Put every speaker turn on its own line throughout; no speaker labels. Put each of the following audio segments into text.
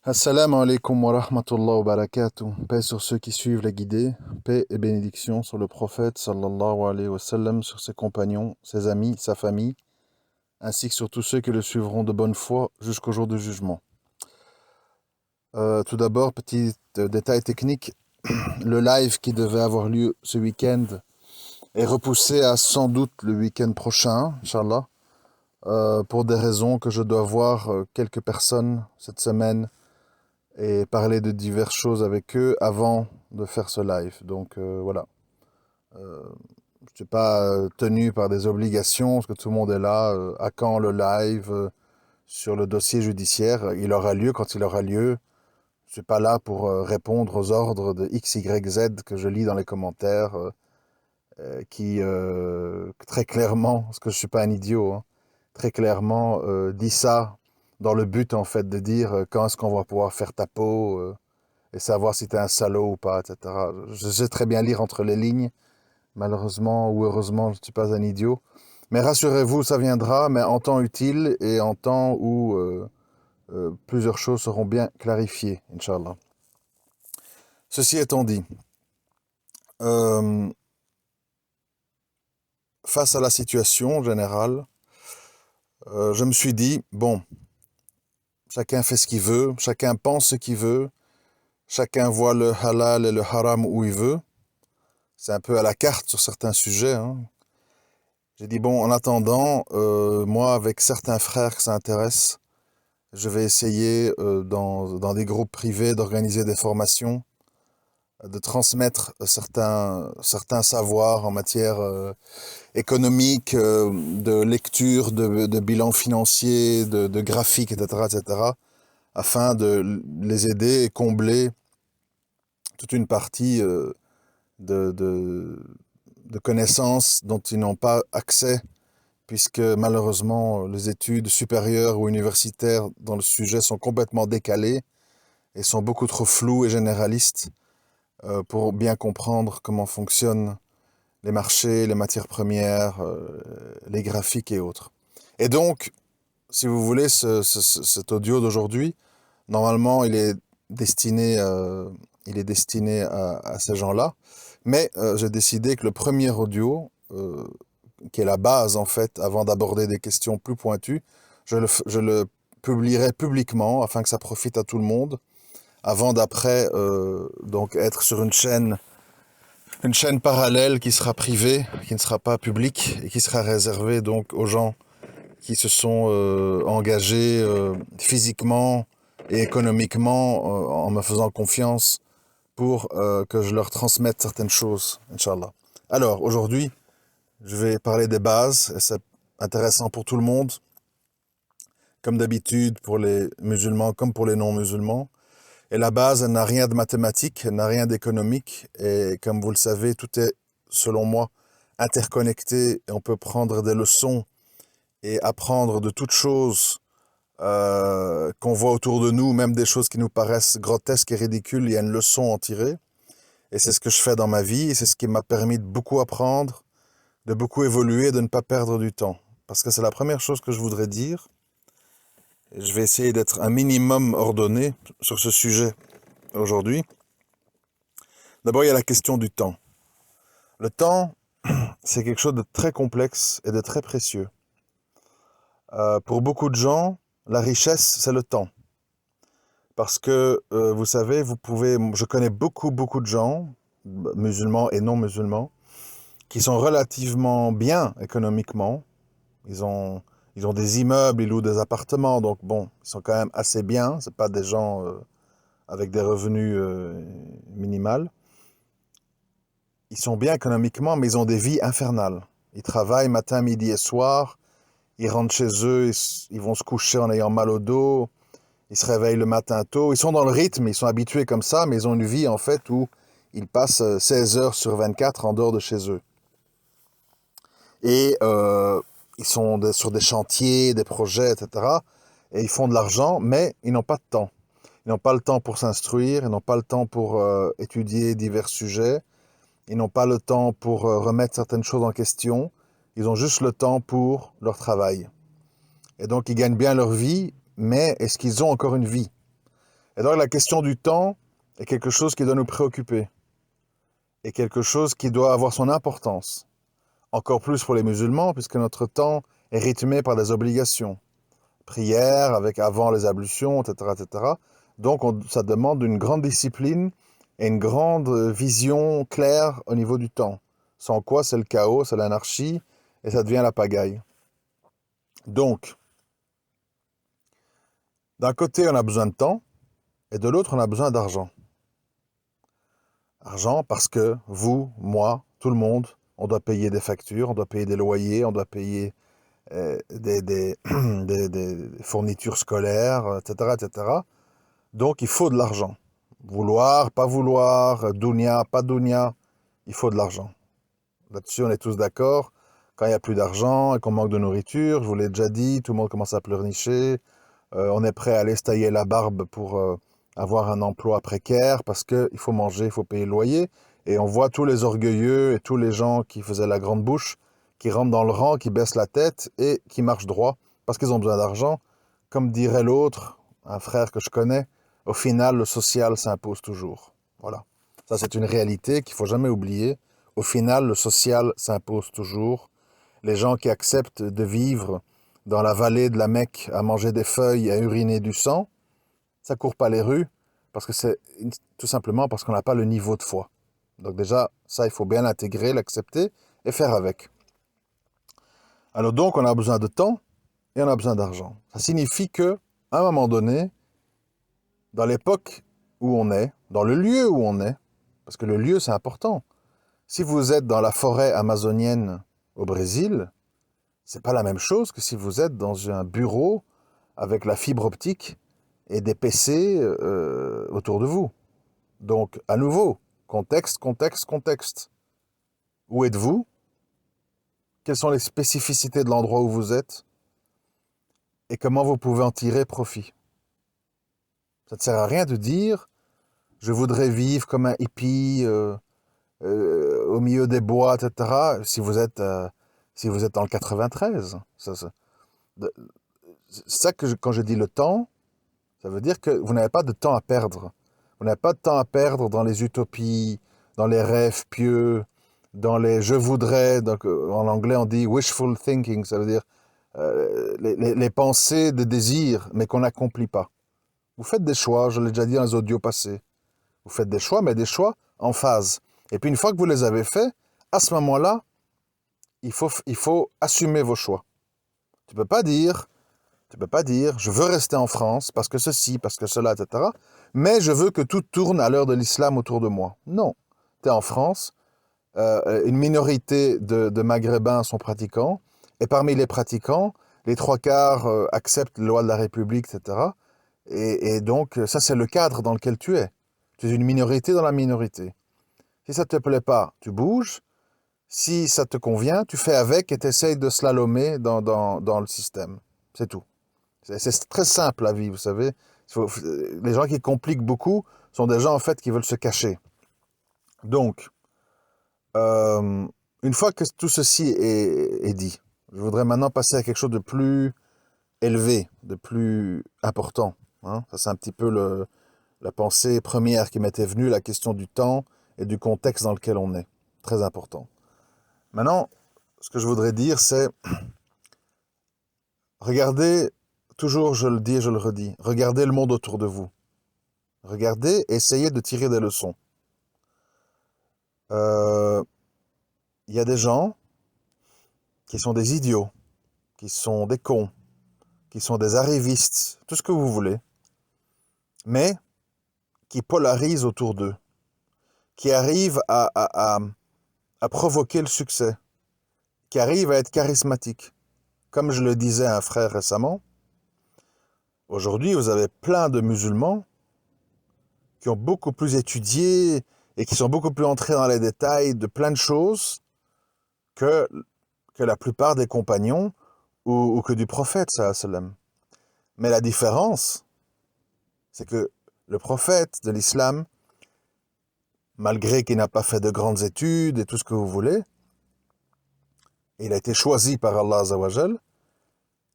Assalamu alaikum wa rahmatullah wa barakatuh. Paix sur ceux qui suivent la guidée, paix et bénédiction sur le prophète sallallahu alayhi wa sallam, sur ses compagnons, ses amis, sa famille, ainsi que sur tous ceux qui le suivront de bonne foi jusqu'au jour du jugement. Tout d'abord, petit détail technique, le live qui devait avoir lieu ce week-end est repoussé à sans doute le week-end prochain, Inch'Allah, pour des raisons que je dois voir quelques personnes cette semaine et parler de diverses choses avec eux avant de faire ce live. Donc voilà. Je ne suis pas tenu par des obligations, parce que tout le monde est là. À quand le live sur le dossier judiciaire? Il aura lieu quand il aura lieu. Je ne suis pas là pour répondre aux ordres de X, Y, Z que je lis dans les commentaires, qui très clairement, parce que je ne suis pas un idiot, hein, très clairement dit ça dans le but en fait de dire quand est-ce qu'on va pouvoir faire ta peau, et savoir si tu es un salaud ou pas, etc. Je sais très bien lire entre les lignes. Malheureusement ou heureusement, je ne suis pas un idiot. Mais rassurez-vous, ça viendra, mais en temps utile et en temps où plusieurs choses seront bien clarifiées, Inch'Allah. Ceci étant dit, euh, face à la situation générale, je me suis dit, bon, chacun fait ce qu'il veut, chacun pense ce qu'il veut, chacun voit le halal et le haram où il veut. C'est un peu à la carte sur certains sujets, hein. J'ai dit, bon, en attendant, moi, avec certains frères que ça intéresse, je vais essayer dans des groupes privés d'organiser des formations, de transmettre certains savoirs en matière économique, de lecture, de bilan financier, de graphique, etc., etc., afin de les aider et combler toute une partie de, de, de connaissances dont ils n'ont pas accès, puisque malheureusement les études supérieures ou universitaires dans le sujet sont complètement décalées et sont beaucoup trop floues et généralistes pour bien comprendre comment fonctionnent les marchés, les matières premières, les graphiques et autres. Et donc, si vous voulez, cet audio d'aujourd'hui, normalement, il est destiné à ces gens-là, mais j'ai décidé que le premier audio, qui est la base en fait, avant d'aborder des questions plus pointues, je le publierai publiquement afin que ça profite à tout le monde, avant d'après donc être sur une chaîne parallèle qui sera privée, qui ne sera pas publique et qui sera réservée donc aux gens qui se sont engagés physiquement et économiquement en me faisant confiance pour que je leur transmette certaines choses, Inch'Allah. Alors, aujourd'hui, je vais parler des bases, et c'est intéressant pour tout le monde, comme d'habitude pour les musulmans comme pour les non-musulmans. Et la base, elle n'a rien de mathématique, elle n'a rien d'économique, et comme vous le savez, tout est, selon moi, interconnecté, et on peut prendre des leçons et apprendre de toutes choses qu'on voit autour de nous, même des choses qui nous paraissent grotesques et ridicules, il y a une leçon à en tirer. Et c'est ce que je fais dans ma vie, et c'est ce qui m'a permis de beaucoup apprendre, de beaucoup évoluer, de ne pas perdre du temps. Parce que c'est la première chose que je voudrais dire. Et je vais essayer d'être un minimum ordonné sur ce sujet aujourd'hui. D'abord, il y a la question du temps. Le temps, c'est quelque chose de très complexe et de très précieux. Pour beaucoup de gens, la richesse, c'est le temps. Parce que, vous savez, je connais beaucoup de gens, musulmans et non musulmans, qui sont relativement bien économiquement. Ils ont, ils ont des immeubles, ils louent des appartements, donc bon, ils sont quand même assez bien. C'est pas des gens avec des revenus minimales. Ils sont bien économiquement, mais ils ont des vies infernales. Ils travaillent matin, midi et soir. Ils rentrent chez eux, ils vont se coucher en ayant mal au dos. Ils se réveillent le matin tôt. Ils sont dans le rythme, ils sont habitués comme ça, mais ils ont une vie en fait où ils passent 16 heures sur 24 en dehors de chez eux. Et ils sont sur des chantiers, des projets, etc. Et ils font de l'argent, mais ils n'ont pas de temps. Ils n'ont pas le temps pour s'instruire, ils n'ont pas le temps pour étudier divers sujets, ils n'ont pas le temps pour remettre certaines choses en question, ils ont juste le temps pour leur travail. Et donc ils gagnent bien leur vie, mais est-ce qu'ils ont encore une vie? Et donc la question du temps est quelque chose qui doit nous préoccuper, et quelque chose qui doit avoir son importance. Encore plus pour les musulmans, puisque notre temps est rythmé par des obligations. Prière, avec avant les ablutions, etc. etc. Donc ça demande une grande discipline et une grande vision claire au niveau du temps. Sans quoi c'est le chaos, c'est l'anarchie, et ça devient la pagaille. Donc, d'un côté on a besoin de temps, et de l'autre on a besoin d'argent. Argent parce que vous, moi, tout le monde, on doit payer des factures, on doit payer des loyers, on doit payer des fournitures scolaires, etc., etc. Donc il faut de l'argent. Vouloir, pas vouloir, dounia, pas dounia, il faut de l'argent. Là-dessus, on est tous d'accord. Quand il n'y a plus d'argent et qu'on manque de nourriture, je vous l'ai déjà dit, tout le monde commence à pleurnicher. On est prêt à aller se tailler la barbe pour avoir un emploi précaire parce qu'il faut manger, il faut payer le loyer. Et on voit tous les orgueilleux et tous les gens qui faisaient la grande bouche, qui rentrent dans le rang, qui baissent la tête et qui marchent droit parce qu'ils ont besoin d'argent. Comme dirait l'autre, un frère que je connais, au final, le social s'impose toujours. Voilà. Ça, c'est une réalité qu'il ne faut jamais oublier. Au final, le social s'impose toujours. Les gens qui acceptent de vivre dans la vallée de la Mecque à manger des feuilles et à uriner du sang, ça court pas les rues parce que c'est tout simplement parce qu'on n'a pas le niveau de foi. Donc déjà, ça, il faut bien l'intégrer, l'accepter et faire avec. Alors donc, on a besoin de temps et on a besoin d'argent. Ça signifie que, à un moment donné, dans l'époque où on est, dans le lieu où on est, parce que le lieu, c'est important. Si vous êtes dans la forêt amazonienne au Brésil, c'est pas la même chose que si vous êtes dans un bureau avec la fibre optique et des PC autour de vous. Donc, à nouveau, contexte, contexte, contexte. Où êtes-vous? Quelles sont les spécificités de l'endroit où vous êtes? Et comment vous pouvez en tirer profit? Ça ne sert à rien de dire « je voudrais vivre comme un hippie au milieu des bois, etc. » si vous êtes dans le 93. Ça quand je dis le temps, ça veut dire que vous n'avez pas de temps à perdre. Vous n'avez pas de temps à perdre dans les utopies, dans les rêves pieux, dans les je voudrais. Donc, en anglais, on dit wishful thinking, ça veut dire les pensées de désir, mais qu'on n'accomplit pas. Vous faites des choix, je l'ai déjà dit dans les audios passés. Vous faites des choix, mais des choix en phase. Et puis une fois que vous les avez faits, à ce moment-là, il faut assumer vos choix. Tu peux pas dire, je veux rester en France parce que ceci, parce que cela, etc. Mais je veux que tout tourne à l'heure de l'islam autour de moi. Non. Tu es en France, une minorité de Maghrébins sont pratiquants, et parmi les pratiquants, les trois quarts acceptent les lois de la République, etc. Et donc, ça, c'est le cadre dans lequel tu es. Tu es une minorité dans la minorité. Si ça ne te plaît pas, tu bouges. Si ça te convient, tu fais avec et tu essayes de slalomer dans le système. C'est tout. C'est très simple la vie, vous savez. Les gens qui compliquent beaucoup sont des gens en fait qui veulent se cacher. Donc, une fois que tout ceci est dit, je voudrais maintenant passer à quelque chose de plus élevé, de plus important. Hein. Ça, c'est un petit peu la pensée première qui m'était venue, la question du temps et du contexte dans lequel on est. Très important. Maintenant, ce que je voudrais dire, c'est regardez, toujours je le dis et je le redis, regardez le monde autour de vous. Regardez, essayez de tirer des leçons. Il y a des gens qui sont des idiots, qui sont des cons, qui sont des arrivistes, tout ce que vous voulez, mais qui polarisent autour d'eux, qui arrivent à provoquer le succès, qui arrivent à être charismatiques. Comme je le disais à un frère récemment, aujourd'hui vous avez plein de musulmans qui ont beaucoup plus étudié et qui sont beaucoup plus entrés dans les détails de plein de choses que la plupart des compagnons ou que du prophète, sallam. Mais la différence, c'est que le prophète de l'islam, malgré qu'il n'a pas fait de grandes études et tout ce que vous voulez, il a été choisi par Allah Azawajal,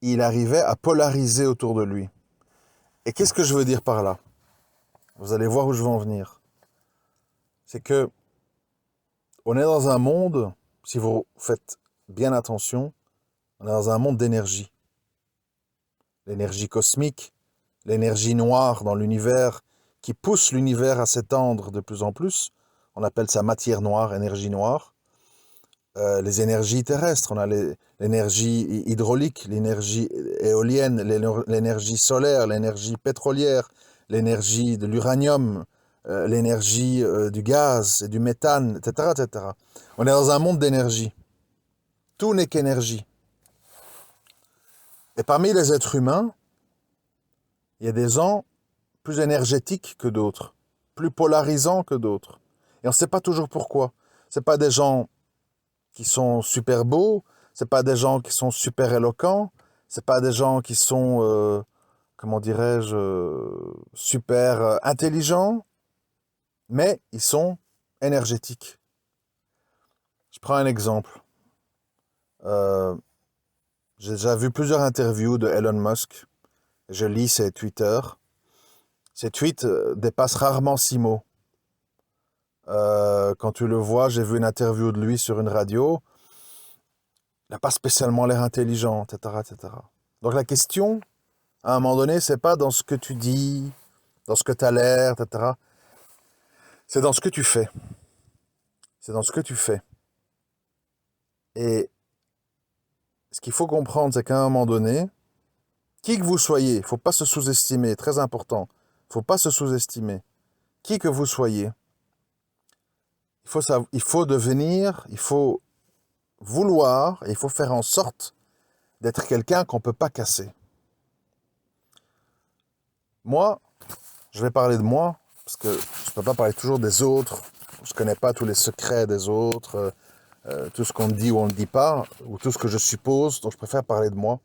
il arrivait à polariser autour de lui. Et qu'est-ce que je veux dire par là? Vous allez voir où je veux en venir. C'est que on est dans un monde, si vous faites bien attention, on est dans un monde d'énergie. L'énergie cosmique, l'énergie noire dans l'univers qui pousse l'univers à s'étendre de plus en plus. On appelle ça matière noire, énergie noire. Les énergies terrestres, on a l'énergie hydraulique, l'énergie éolienne, l'énergie solaire, l'énergie pétrolière, l'énergie de l'uranium, l'énergie du gaz et du méthane, etc., etc. On est dans un monde d'énergie. Tout n'est qu'énergie. Et parmi les êtres humains, il y a des gens plus énergétiques que d'autres, plus polarisants que d'autres. Et on ne sait pas toujours pourquoi. Ce pas des gens qui sont super beaux, c'est pas des gens qui sont super éloquents, c'est pas des gens qui sont, comment dirais-je, super intelligents, mais ils sont énergétiques. Je prends un exemple. Euh, j'ai déjà vu plusieurs interviews de Elon Musk. Je lis ses Twitter. Ses tweets dépassent rarement 6 mots. Quand tu le vois, j'ai vu une interview de lui sur une radio. Il n'a pas spécialement l'air intelligent, etc., etc. Donc la question, à un moment donné, c'est pas dans ce que tu dis, dans ce que tu as l'air, etc. C'est dans ce que tu fais. C'est dans ce que tu fais. Et ce qu'il faut comprendre, c'est qu'à un moment donné, qui que vous soyez, il ne faut pas se sous-estimer, très important. Il ne faut pas se sous-estimer. Qui que vous soyez, il faut devenir, il faut vouloir, et il faut faire en sorte d'être quelqu'un qu'on ne peut pas casser. Moi, je vais parler de moi, parce que je ne peux pas parler toujours des autres. Je ne connais pas tous les secrets des autres, tout ce qu'on dit ou on ne dit pas, ou tout ce que je suppose, donc je préfère parler de moi.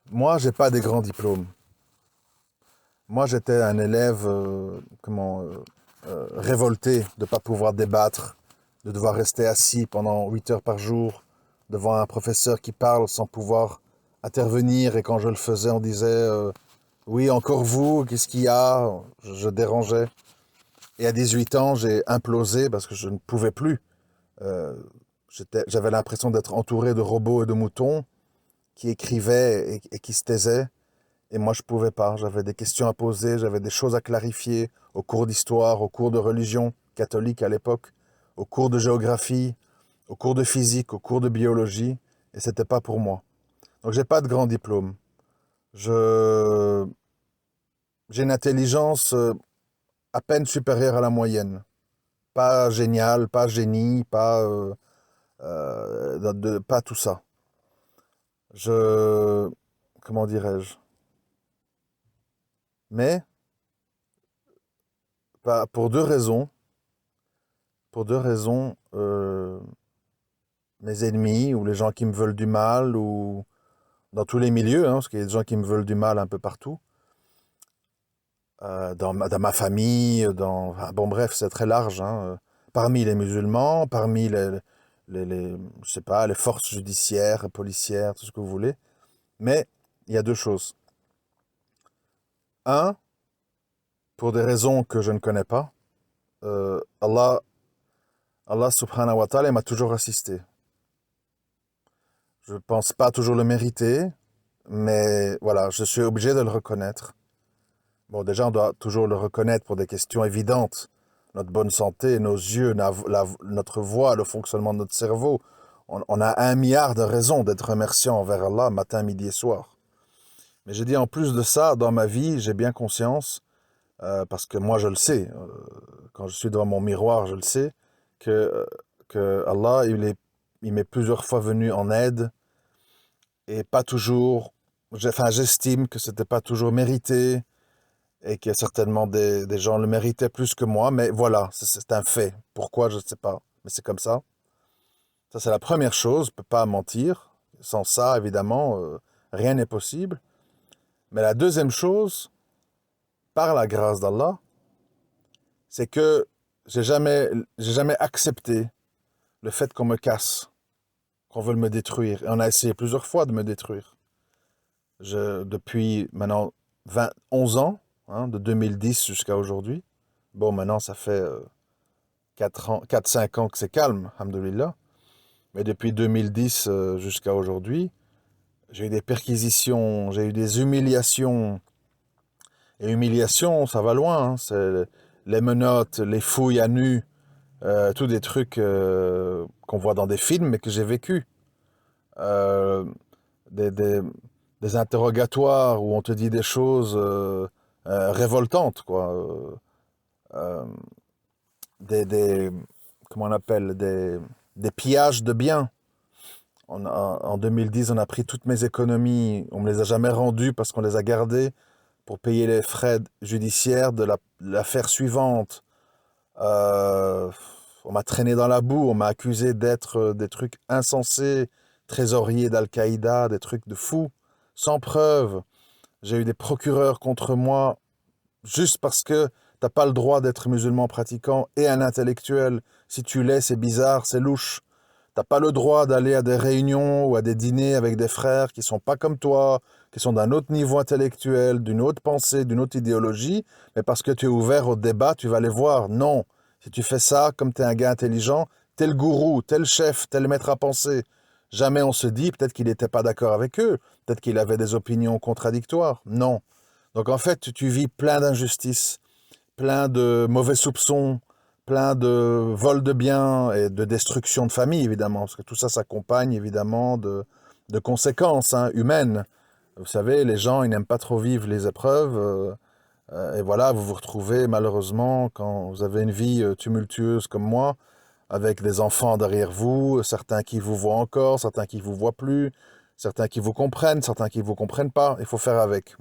Moi, j'ai pas des grands diplômes. Moi, j'étais un élève, révolté de ne pas pouvoir débattre, de devoir rester assis pendant 8 heures par jour devant un professeur qui parle sans pouvoir intervenir. Et quand je le faisais, on disait oui, encore vous, qu'est-ce qu'il y a? Je dérangeais. Et à 18 ans, j'ai implosé parce que je ne pouvais plus. Euh, J'avais l'impression d'être entouré de robots et de moutons qui écrivaient et qui se taisaient. Et moi, je pouvais pas. J'avais des questions à poser, j'avais des choses à clarifier au cours d'histoire, au cours de religion catholique à l'époque, au cours de géographie, au cours de physique, au cours de biologie. Et c'était pas pour moi. Donc, j'ai pas de grand diplôme. Je, j'ai une intelligence à peine supérieure à la moyenne. Pas génial, pas génie, pas, pas tout ça. Je, comment dirais-je? Mais, pour deux raisons. Pour deux raisons, mes ennemis ou les gens qui me veulent du mal, ou dans tous les milieux, hein, parce qu'il y a des gens qui me veulent du mal un peu partout, dans ma famille, enfin, bon bref, c'est très large, hein, parmi les musulmans, parmi je sais pas, les forces judiciaires, policières, tout ce que vous voulez. Mais il y a deux choses. Un, pour des raisons que je ne connais pas, Allah subhanahu wa ta'ala m'a toujours assisté. Je pense pas toujours le mériter, mais voilà, je suis obligé de le reconnaître. Bon, déjà, on doit toujours le reconnaître pour des questions évidentes. Notre bonne santé, nos yeux, notre voix, le fonctionnement de notre cerveau. On a 1 milliard de raisons d'être remerciant envers Allah matin, midi et soir. Mais j'ai dit en plus de ça, dans ma vie, j'ai bien conscience, parce que moi je le sais, quand je suis devant mon miroir, je le sais, que, que Allah, il m'est plusieurs fois venu en aide, et pas toujours, enfin j'estime que c'était pas toujours mérité, et que certainement des gens le méritaient plus que moi, mais voilà, c'est un fait. Pourquoi, je ne sais pas, mais c'est comme ça. Ça, c'est la première chose, je ne peux pas mentir. Sans ça, évidemment, rien n'est possible. Mais la deuxième chose, par la grâce d'Allah, c'est que j'ai jamais accepté le fait qu'on me casse, qu'on veut me détruire. Et on a essayé plusieurs fois de me détruire. Depuis maintenant 11 ans, hein, de 2010 jusqu'à aujourd'hui. Bon, maintenant, ça fait 4-5 ans que c'est calme, alhamdoulilah. Mais depuis 2010 jusqu'à aujourd'hui, j'ai eu des perquisitions, j'ai eu des humiliations. Et humiliation, ça va loin, hein. C'est les menottes, les fouilles à nu, tous des trucs qu'on voit dans des films, mais que j'ai vécu. Euh, des, des- des interrogatoires où on te dit des choses révoltantes, quoi. Euh, des, comment on appelle, des pillages de biens. En 2010, on a pris toutes mes économies, on me les a jamais rendues parce qu'on les a gardées pour payer les frais judiciaires de l'affaire suivante. Euh, on m'a traîné dans la boue, on m'a accusé d'être des trucs insensés, trésorier d'Al-Qaïda, des trucs de fou, sans preuve. J'ai eu des procureurs contre moi juste parce que t'as pas le droit d'être musulman pratiquant et un intellectuel. Si tu l'es, c'est bizarre, c'est louche. T'as pas le droit d'aller à des réunions ou à des dîners avec des frères qui sont pas comme toi, qui sont d'un autre niveau intellectuel, d'une autre pensée, d'une autre idéologie, mais parce que tu es ouvert au débat, tu vas les voir. Non. Si tu fais ça, comme tu es un gars intelligent, tel gourou, tel chef, tel maître à penser. Jamais on se dit peut-être qu'il n'était pas d'accord avec eux, peut-être qu'il avait des opinions contradictoires. Non. Donc en fait, tu vis plein d'injustices, plein de mauvais soupçons, plein de vols de biens et de destruction de famille, évidemment, parce que tout ça s'accompagne évidemment de conséquences humaines. Vous savez, les gens, ils n'aiment pas trop vivre les épreuves, et voilà, vous vous retrouvez malheureusement, quand vous avez une vie tumultueuse comme moi, avec des enfants derrière vous, certains qui vous voient encore, certains qui vous voient plus, certains qui vous comprennent, certains qui vous comprennent pas, il faut faire avec.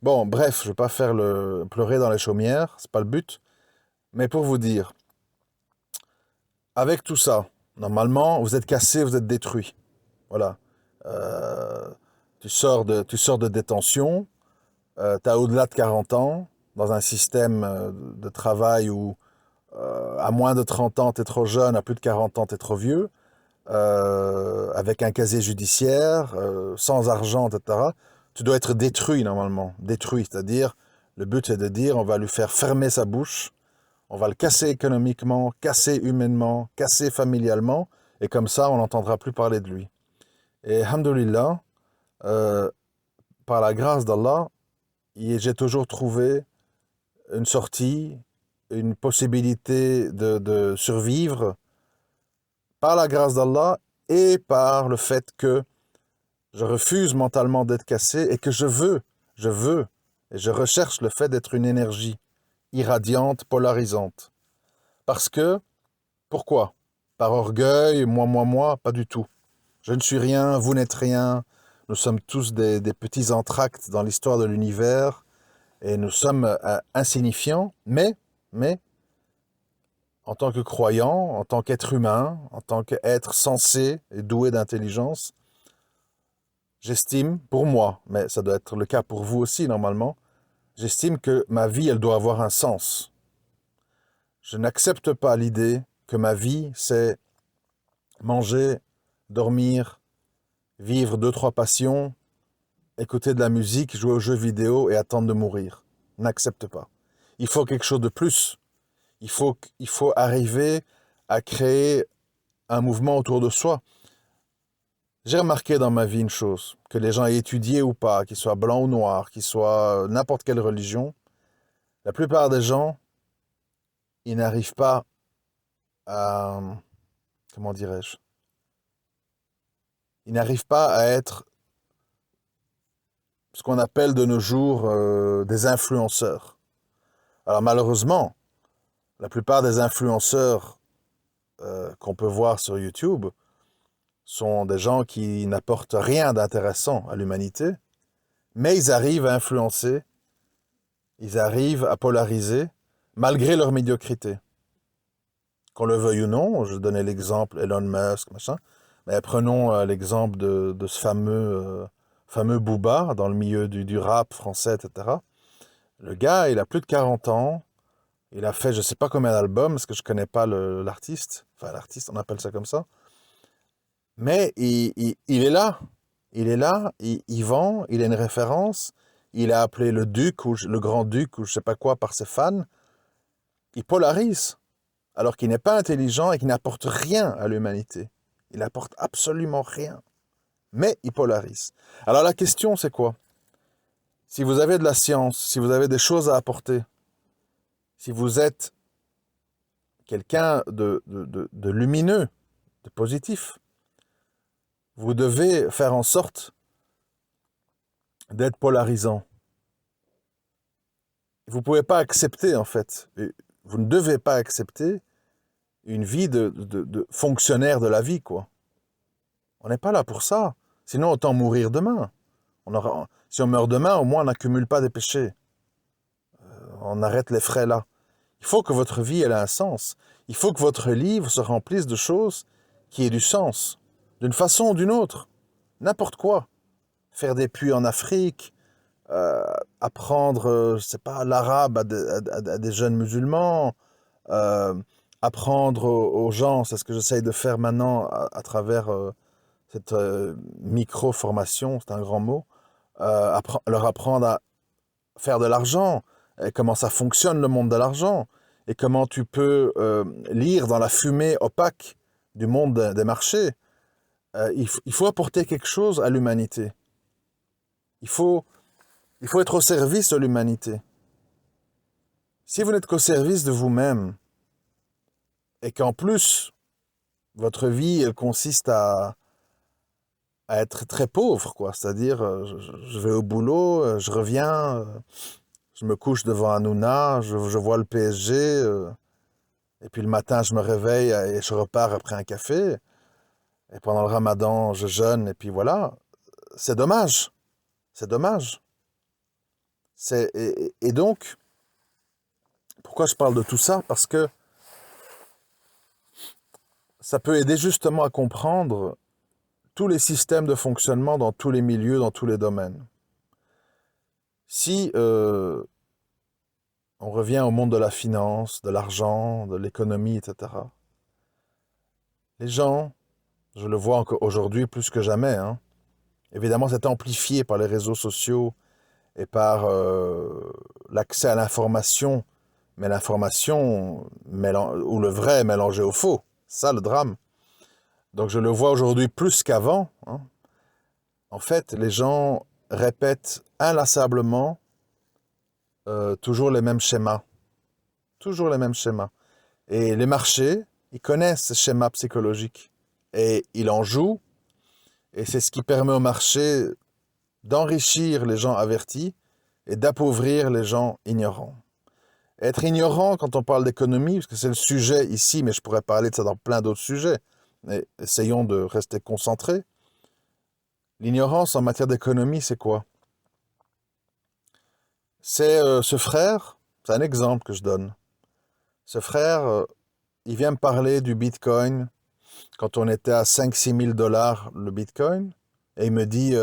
Bon, bref, je ne vais pas faire le pleurer dans les chaumières, c'est pas le but. Mais pour vous dire, avec tout ça, normalement, vous êtes cassé, vous êtes détruit. Voilà. Euh, tu sors de détention, tu as au-delà de 40 ans, dans un système de travail où à moins de 30 ans, tu es trop jeune, à plus de 40 ans, tu es trop vieux, avec un casier judiciaire, sans argent, etc. Tu dois être détruit normalement. Détruit, c'est-à-dire, le but c'est de dire on va lui faire fermer sa bouche. On va le casser économiquement, casser humainement, casser familialement, et comme ça, on n'entendra plus parler de lui. Et alhamdoulilah, euh, par la grâce d'Allah, j'ai toujours trouvé une sortie, une possibilité de survivre par la grâce d'Allah et par le fait que je refuse mentalement d'être cassé et que je veux, et je recherche le fait d'être une énergie irradiante, polarisante. Parce que pourquoi? Par orgueil, moi, pas du tout. Je ne suis rien, vous n'êtes rien. Nous sommes tous des petits entr'actes dans l'histoire de l'univers et nous sommes insignifiants, mais, en tant que croyant, en tant qu'être humain, en tant qu'être sensé et doué d'intelligence, j'estime, pour moi, mais ça doit être le cas pour vous aussi normalement, j'estime que ma vie, elle doit avoir un sens. Je n'accepte pas l'idée que ma vie, c'est manger, dormir, vivre deux, trois passions, écouter de la musique, jouer aux jeux vidéo et attendre de mourir. N'accepte pas. Il faut quelque chose de plus. Il faut arriver à créer un mouvement autour de soi. J'ai remarqué dans ma vie une chose, que les gens aient étudié ou pas, qu'ils soient blancs ou noirs, qu'ils soient n'importe quelle religion, la plupart des gens, ils n'arrivent pas à, comment dirais-je, ils n'arrivent pas à être ce qu'on appelle de nos jours des influenceurs. Alors malheureusement, la plupart des influenceurs qu'on peut voir sur YouTube sont des gens qui n'apportent rien d'intéressant à l'humanité, mais ils arrivent à influencer, ils arrivent à polariser, malgré leur médiocrité. Qu'on le veuille ou non, je donnais l'exemple Elon Musk, machin, mais prenons l'exemple de ce fameux Booba dans le milieu du rap français, etc. Le gars, il a plus de 40 ans, il a fait je sais pas combien d'albums, parce que je connais pas l'artiste, enfin l'artiste, on appelle ça comme ça, mais il est là, il est là, il vend, il a une référence, il est appelé le duc ou le grand-duc ou je sais pas quoi par ses fans, il polarise, alors qu'il n'est pas intelligent et qu'il n'apporte rien à l'humanité. Il n'apporte absolument rien, mais il polarise. Alors la question, c'est quoi? Si vous avez de la science, si vous avez des choses à apporter, si vous êtes quelqu'un de lumineux, de positif, vous devez faire en sorte d'être polarisant. Vous ne pouvez pas accepter, en fait, vous ne devez pas accepter une vie de fonctionnaire de la vie, quoi. On n'est pas là pour ça. Sinon, autant mourir demain. Si on meurt demain, au moins, on n'accumule pas des péchés. On arrête les frais là. Il faut que votre vie ait un sens. Il faut que votre livre se remplisse de choses qui aient du sens. D'une façon ou d'une autre. N'importe quoi. Faire des puits en Afrique, apprendre, je sais pas, l'arabe à des jeunes musulmans, apprendre aux gens, c'est ce que j'essaye de faire maintenant à travers cette micro-formation, c'est un grand mot, leur apprendre à faire de l'argent, et comment ça fonctionne le monde de l'argent, et comment tu peux lire dans la fumée opaque du monde des marchés. Il faut apporter quelque chose à l'humanité. Il faut être au service de l'humanité. Si vous n'êtes qu'au service de vous-même, et qu'en plus, votre vie elle consiste à être très pauvre, quoi. C'est-à-dire, je vais au boulot, je reviens, je me couche devant Hanouna, je vois le PSG, et puis le matin, je me réveille et je repars après un café. Et pendant le ramadan, je jeûne, et puis voilà. C'est dommage. C'est dommage. Et donc, pourquoi je parle de tout ça? Parce que ça peut aider justement à comprendre tous les systèmes de fonctionnement dans tous les milieux, dans tous les domaines. Si on revient au monde de la finance, de l'argent, de l'économie, etc., les gens, je le vois encore aujourd'hui plus que jamais, hein, évidemment c'est amplifié par les réseaux sociaux et par l'accès à l'information, mais l'information ou le vrai mélangé au faux, ça le drame. Donc je le vois aujourd'hui plus qu'avant, hein. En fait, les gens répètent inlassablement toujours les mêmes schémas. Toujours les mêmes schémas. Et les marchés, ils connaissent ces schémas psychologiques. Et ils en jouent. Et c'est ce qui permet au marché d'enrichir les gens avertis et d'appauvrir les gens ignorants. Être ignorant quand on parle d'économie, parce que c'est le sujet ici, mais je pourrais parler de ça dans plein d'autres sujets, mais essayons de rester concentrés. L'ignorance en matière d'économie, c'est quoi? C'est ce frère, c'est un exemple que je donne. Ce frère, il vient me parler du Bitcoin quand on était à 5-6 000 $ le Bitcoin, et il me dit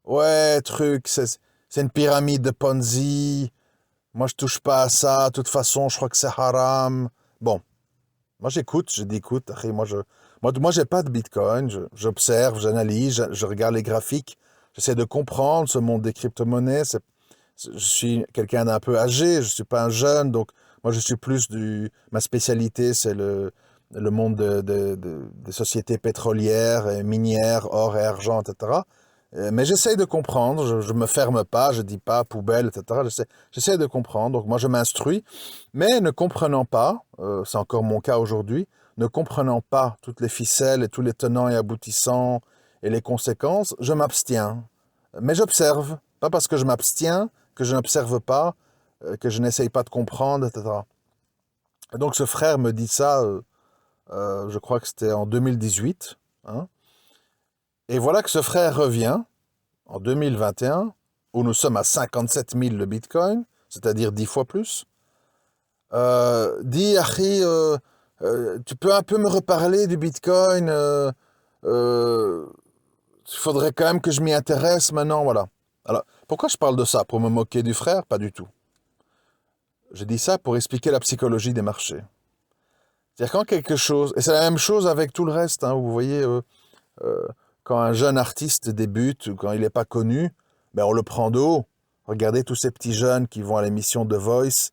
ouais, truc, c'est une pyramide de Ponzi, moi je touche pas à ça, de toute façon je crois que c'est haram. Bon, moi j'écoute, je dis écoute, moi j'ai pas de Bitcoin, j'observe, j'analyse, je regarde les graphiques, j'essaie de comprendre ce monde des crypto-monnaies. Je suis quelqu'un d'un peu âgé, je suis pas un jeune, donc moi je suis plus ma spécialité c'est le monde des sociétés pétrolières, et minières, or et argent, etc. Mais j'essaye de comprendre, je me ferme pas, je dis pas poubelle, etc. J'essaie de comprendre, donc moi je m'instruis, mais ne comprenant pas, c'est encore mon cas aujourd'hui, ne comprenant pas toutes les ficelles et tous les tenants et aboutissants et les conséquences, je m'abstiens. Mais j'observe, pas parce que je m'abstiens, que je n'observe pas, que je n'essaye pas de comprendre, etc. Et donc ce frère me dit ça, je crois que c'était en 2018, hein, et voilà que ce frère revient en 2021, où nous sommes à 57 000 le Bitcoin, c'est-à-dire 10 fois plus, dit, Harry, tu peux un peu me reparler du Bitcoin, il faudrait quand même que je m'y intéresse maintenant, voilà. Alors, pourquoi je parle de ça? Pour me moquer du frère? Pas du tout. Je dis ça pour expliquer la psychologie des marchés. C'est-à-dire quand quelque chose, et c'est la même chose avec tout le reste, hein, vous voyez, quand un jeune artiste débute, ou quand il n'est pas connu, ben on le prend de haut. Regardez tous ces petits jeunes qui vont à l'émission The Voice.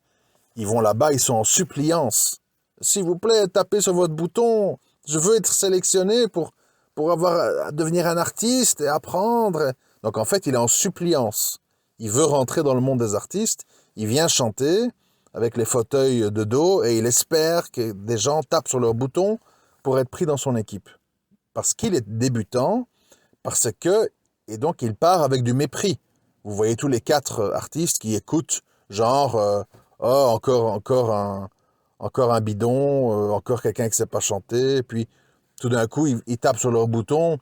Ils vont là-bas, ils sont en suppliance. S'il vous plaît, tapez sur votre bouton. Je veux être sélectionné pour devenir un artiste et apprendre. Donc en fait, il est en suppliance. Il veut rentrer dans le monde des artistes. Il vient chanter avec les fauteuils de dos et il espère que des gens tapent sur leur bouton pour être pris dans son équipe. Parce qu'il est débutant, et donc il part avec du mépris. Vous voyez tous les 4 artistes qui écoutent, genre, oh, encore un bidon, encore quelqu'un qui ne sait pas chanter, et puis tout d'un coup, ils tapent sur leur bouton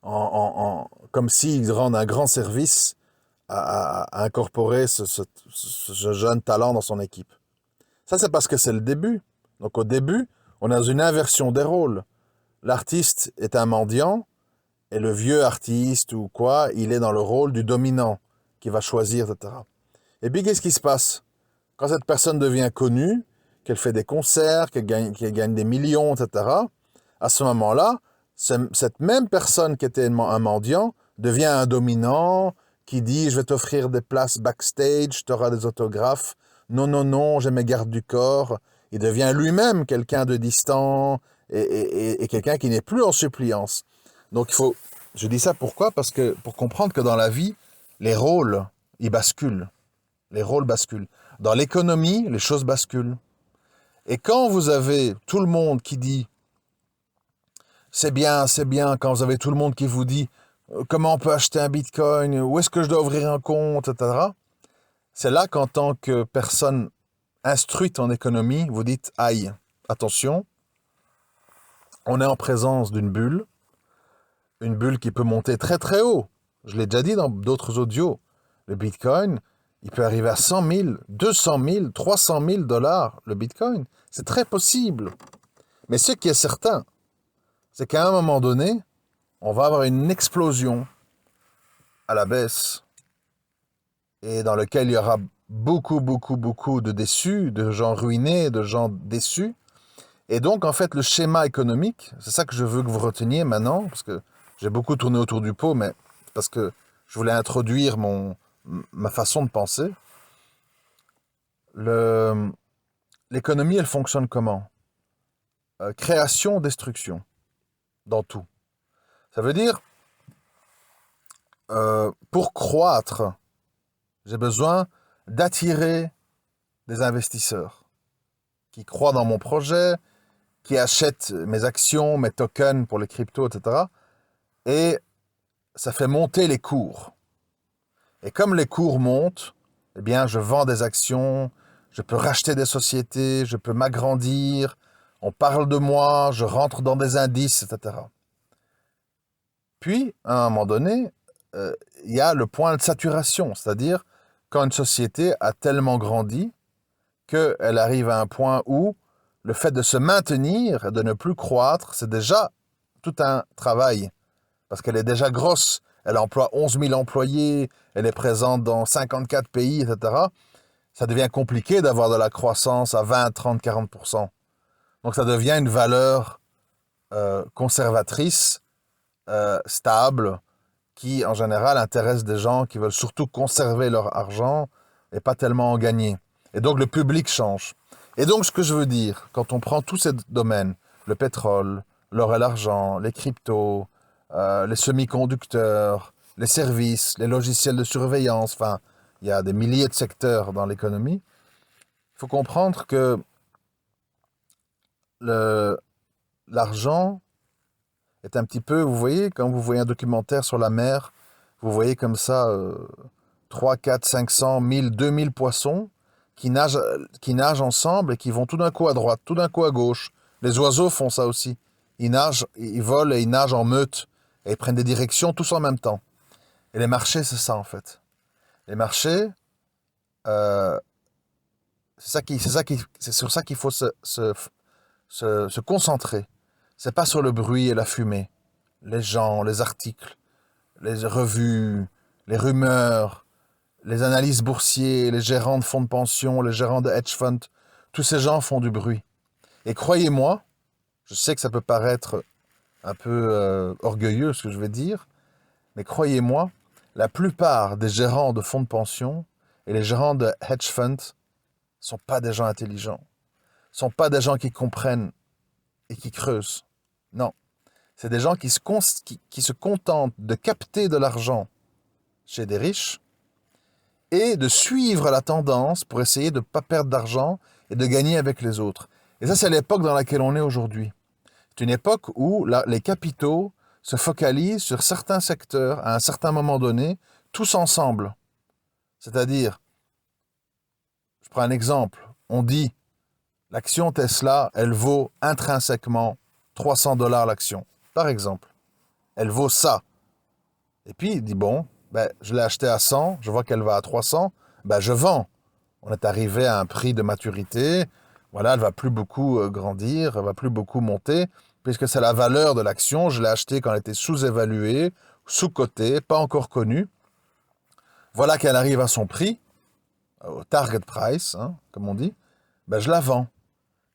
comme s'ils rendent un grand service à incorporer ce jeune talent dans son équipe. Ça, c'est parce que c'est le début. Donc au début, on a une inversion des rôles. L'artiste est un mendiant, et le vieux artiste ou quoi, il est dans le rôle du dominant, qui va choisir, etc. Et puis, qu'est-ce qui se passe? Quand cette personne devient connue, qu'elle fait des concerts, qu'elle gagne des millions, etc., à ce moment-là, cette même personne qui était un mendiant devient un dominant qui dit « je vais t'offrir des places backstage, tu auras des autographes, non, non, non, j'ai mes gardes du corps ». Il devient lui-même quelqu'un de distant et quelqu'un qui n'est plus en suppliance. Donc je dis ça pourquoi? Parce que pour comprendre que dans la vie, les rôles, ils basculent. Les rôles basculent. Dans l'économie, les choses basculent. Et quand vous avez tout le monde qui dit c'est bien, quand vous avez tout le monde qui vous dit comment on peut acheter un bitcoin, où est-ce que je dois ouvrir un compte, etc. C'est là qu'en tant que personne instruite en économie, vous dites aïe, attention, on est en présence d'une bulle, une bulle qui peut monter très très haut. Je l'ai déjà dit dans d'autres audios. Le bitcoin, il peut arriver à 100 000, 200 000, 300 000 dollars le bitcoin. C'est très possible. Mais ce qui est certain, c'est qu'à un moment donné, on va avoir une explosion à la baisse et dans lequel il y aura beaucoup, beaucoup, beaucoup de déçus, de gens ruinés, de gens déçus. Et donc, en fait, le schéma économique, c'est ça que je veux que vous reteniez maintenant, parce que j'ai beaucoup tourné autour du pot, mais parce que je voulais introduire ma façon de penser. L'économie, elle fonctionne comment? Création, destruction, dans tout. Ça veut dire, pour croître, j'ai besoin d'attirer des investisseurs qui croient dans mon projet, qui achètent mes actions, mes tokens pour les cryptos, etc. Et ça fait monter les cours. Et comme les cours montent, eh bien, je vends des actions, je peux racheter des sociétés, je peux m'agrandir, on parle de moi, je rentre dans des indices, etc. Puis, à un moment donné, il y a le point de saturation, c'est-à-dire quand une société a tellement grandi qu'elle arrive à un point où le fait de se maintenir et de ne plus croître, c'est déjà tout un travail, parce qu'elle est déjà grosse, elle emploie 11 000 employés, elle est présente dans 54 pays, etc. Ça devient compliqué d'avoir de la croissance à 20, 30, 40%. Donc ça devient une valeur conservatrice, stable, qui en général intéresse des gens qui veulent surtout conserver leur argent et pas tellement en gagner. Et donc le public change. Et donc ce que je veux dire, quand on prend tous ces domaines, le pétrole, l'or et l'argent, les cryptos, les semi-conducteurs, les services, les logiciels de surveillance, enfin, il y a des milliers de secteurs dans l'économie, il faut comprendre que l'argent est un petit peu, vous voyez, quand vous voyez un documentaire sur la mer, vous voyez comme ça 3, 4, 500, 1000, 2000 poissons qui nagent ensemble et qui vont tout d'un coup à droite, tout d'un coup à gauche. Les oiseaux font ça aussi. Ils nagent, ils volent et ils nagent en meute. Et ils prennent des directions tous en même temps. Et les marchés, c'est ça en fait. Les marchés, c'est sur ça qu'il faut se concentrer. C'est pas sur le bruit et la fumée. Les gens, les articles, les revues, les rumeurs, les analystes boursiers, les gérants de fonds de pension, les gérants de hedge funds, tous ces gens font du bruit. Et croyez-moi, je sais que ça peut paraître un peu orgueilleux ce que je vais dire, mais croyez-moi, la plupart des gérants de fonds de pension et les gérants de hedge funds sont pas des gens intelligents, sont pas des gens qui comprennent et qui creusent. Non, c'est des gens qui se contentent de capter de l'argent chez des riches et de suivre la tendance pour essayer de ne pas perdre d'argent et de gagner avec les autres. Et ça, c'est l'époque dans laquelle on est aujourd'hui. C'est une époque où les capitaux se focalisent sur certains secteurs à un certain moment donné, tous ensemble. C'est-à-dire, je prends un exemple, on dit l'action Tesla, elle vaut intrinsèquement 300 $ l'action, par exemple. Elle vaut ça. Et puis, il dit, bon, je l'ai acheté à 100, je vois qu'elle va à 300, je vends. On est arrivé à un prix de maturité, voilà, elle va plus beaucoup grandir, elle va plus beaucoup monter, puisque c'est la valeur de l'action, je l'ai achetée quand elle était sous-évaluée, sous-cotée, pas encore connue. Voilà qu'elle arrive à son prix, au target price, hein, comme on dit, je la vends.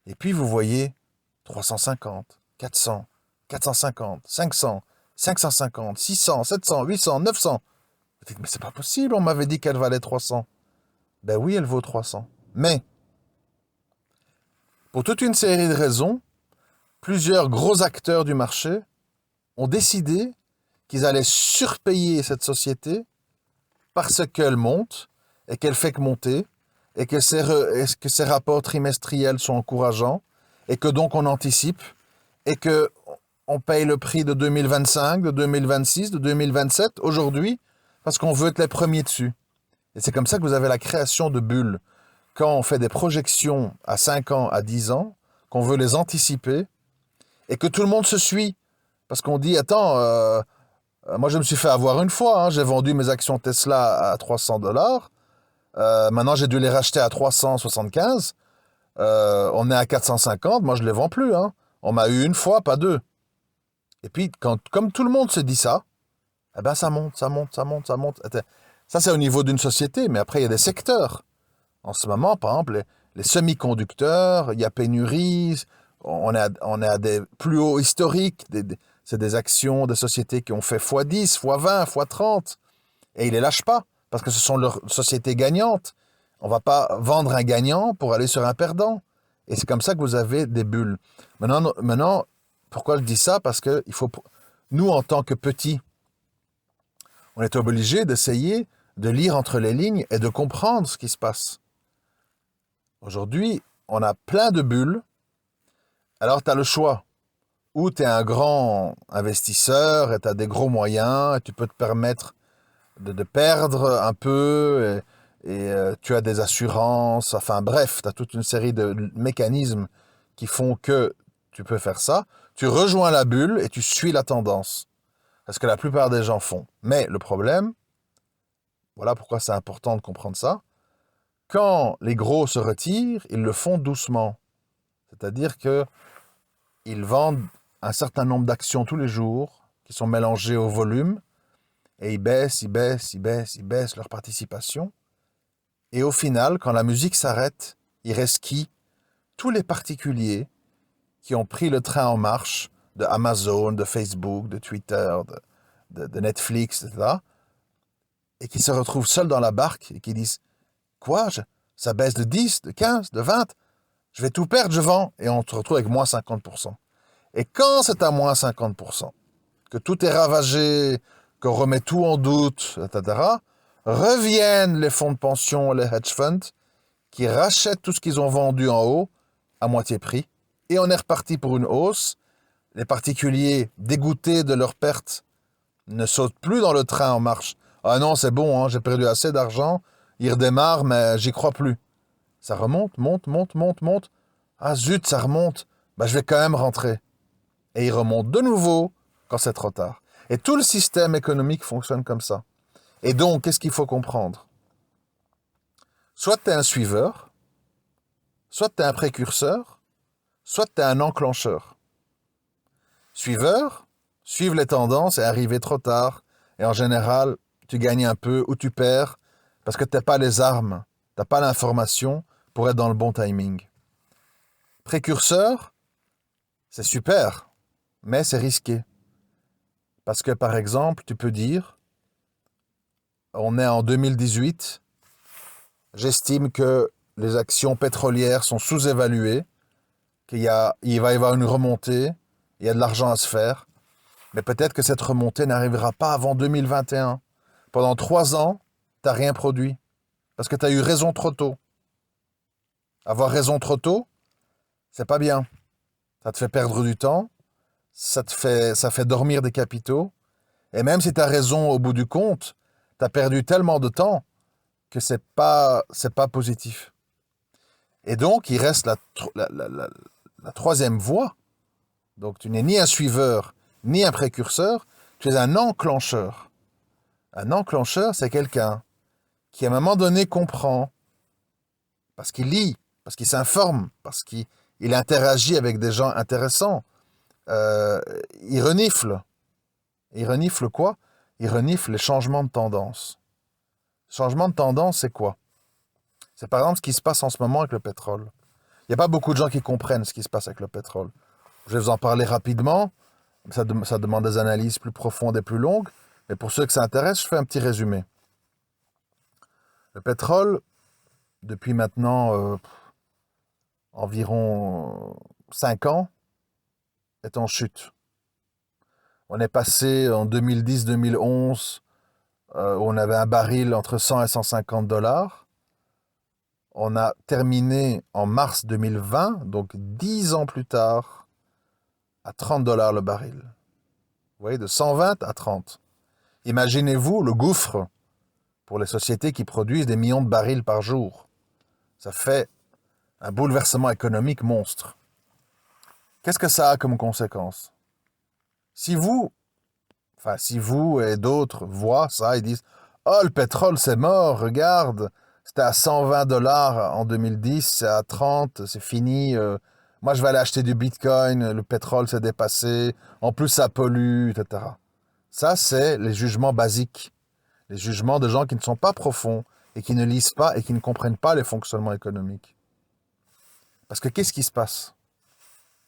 Et puis vous voyez 350, 400, 450, 500, 550, 600, 700, 800, 900. Vous dites, mais c'est pas possible, on m'avait dit qu'elle valait 300. Ben oui, elle vaut 300. Mais, pour toute une série de raisons, plusieurs gros acteurs du marché ont décidé qu'ils allaient surpayer cette société parce qu'elle monte et qu'elle fait que monter et que ses rapports trimestriels sont encourageants et que donc on anticipe et que on paye le prix de 2025, de 2026, de 2027 aujourd'hui parce qu'on veut être les premiers dessus. Et c'est comme ça que vous avez la création de bulles. Quand on fait des projections à 5 ans, à 10 ans, qu'on veut les anticiper et que tout le monde se suit. Parce qu'on dit, attends, moi je me suis fait avoir une fois, hein, j'ai vendu mes actions Tesla à 300 $. Maintenant j'ai dû les racheter à 375. On est à 450, moi je ne les vends plus. Hein. On m'a eu une fois, pas deux. Et puis, comme tout le monde se dit ça, eh ben ça monte, ça monte, ça monte, ça monte. Ça, c'est au niveau d'une société, mais après, il y a des secteurs. En ce moment, par exemple, les semi-conducteurs, il y a pénurie, on est à des plus hauts historiques, c'est des actions de sociétés qui ont fait x10, x20, x30, et ils ne les lâchent pas, parce que ce sont leurs sociétés gagnantes. On ne va pas vendre un gagnant pour aller sur un perdant. Et c'est comme ça que vous avez des bulles. Maintenant pourquoi je dis ça? Parce que nous, en tant que petits, on est obligé d'essayer de lire entre les lignes et de comprendre ce qui se passe. Aujourd'hui, on a plein de bulles. Alors, tu as le choix. Ou tu es un grand investisseur et tu as des gros moyens et tu peux te permettre de perdre un peu et tu as des assurances. Enfin bref, tu as toute une série de mécanismes qui font que tu peux faire ça. Tu rejoins la bulle et tu suis la tendance. C'est ce que la plupart des gens font. Mais le problème, voilà pourquoi c'est important de comprendre ça, quand les gros se retirent, ils le font doucement. C'est-à-dire qu'ils vendent un certain nombre d'actions tous les jours, qui sont mélangées au volume, et ils baissent leur participation. Et au final, quand la musique s'arrête, il reste qui? Tous les particuliers qui ont pris le train en marche de Amazon, de Facebook, de Twitter, de Netflix, etc., et qui se retrouvent seuls dans la barque et qui disent « Quoi? Ça baisse de 10, de 15, de 20? Je vais tout perdre, je vends. » Et on se retrouve avec moins 50%. Et quand c'est à moins 50%, que tout est ravagé, qu'on remet tout en doute, etc., reviennent les fonds de pension, les hedge funds, qui rachètent tout ce qu'ils ont vendu en haut à moitié prix, et on est reparti pour une hausse. Les particuliers, dégoûtés de leurs pertes, ne sautent plus dans le train en marche. Ah non, c'est bon, hein, j'ai perdu assez d'argent, il redémarre, mais j'y crois plus. Ça remonte, monte. Ah zut, ça remonte. Je vais quand même rentrer. Et il remonte de nouveau quand c'est trop tard. Et tout le système économique fonctionne comme ça. Et donc, qu'est-ce qu'il faut comprendre? Soit tu es un suiveur, soit tu es un précurseur, soit tu es un enclencheur. Suiveur, suivre les tendances et arriver trop tard. Et en général, tu gagnes un peu ou tu perds parce que tu n'as pas les armes, tu n'as pas l'information pour être dans le bon timing. Précurseur, c'est super, mais c'est risqué. Parce que, par exemple, tu peux dire, on est en 2018. J'estime que les actions pétrolières sont sous-évaluées, il va y avoir une remontée, il y a de l'argent à se faire, mais peut-être que cette remontée n'arrivera pas avant 2021. Pendant 3 ans, tu n'as rien produit, parce que tu as eu raison trop tôt. Avoir raison trop tôt, c'est pas bien. Ça te fait perdre du temps, ça fait dormir des capitaux, et même si tu as raison au bout du compte, tu as perdu tellement de temps que c'est pas positif. Et donc, il reste la troisième voie. Donc, tu n'es ni un suiveur, ni un précurseur, tu es un enclencheur. Un enclencheur, c'est quelqu'un qui, à un moment donné, comprend, parce qu'il lit, parce qu'il s'informe, parce qu'il interagit avec des gens intéressants. Euh, il renifle. Il renifle quoi? Il renifle les changements de tendance. Changement de tendance, c'est quoi? C'est par exemple ce qui se passe en ce moment avec le pétrole. Il n'y a pas beaucoup de gens qui comprennent ce qui se passe avec le pétrole. Je vais vous en parler rapidement. Ça demande des analyses plus profondes et plus longues. Mais pour ceux que ça intéresse, je fais un petit résumé. Le pétrole, depuis maintenant environ 5 ans, est en chute. On est passé en 2010-2011, où on avait un baril entre 100 et 150 dollars. On a terminé en mars 2020, donc 10 ans plus tard, à 30 dollars le baril. Vous voyez, de 120 à 30. Imaginez-vous le gouffre pour les sociétés qui produisent des millions de barils par jour. Ça fait un bouleversement économique monstre. Qu'est-ce que ça a comme conséquence? Si vous et d'autres voient ça et disent « Oh, le pétrole, c'est mort, regarde, c'était à 120 dollars en 2010, c'est à 30, c'est fini. Moi, je vais aller acheter du bitcoin, le pétrole s'est dépassé, en plus ça pollue, etc. » Ça, c'est les jugements basiques. Les jugements de gens qui ne sont pas profonds et qui ne lisent pas et qui ne comprennent pas les fonctionnements économiques. Parce que qu'est-ce qui se passe?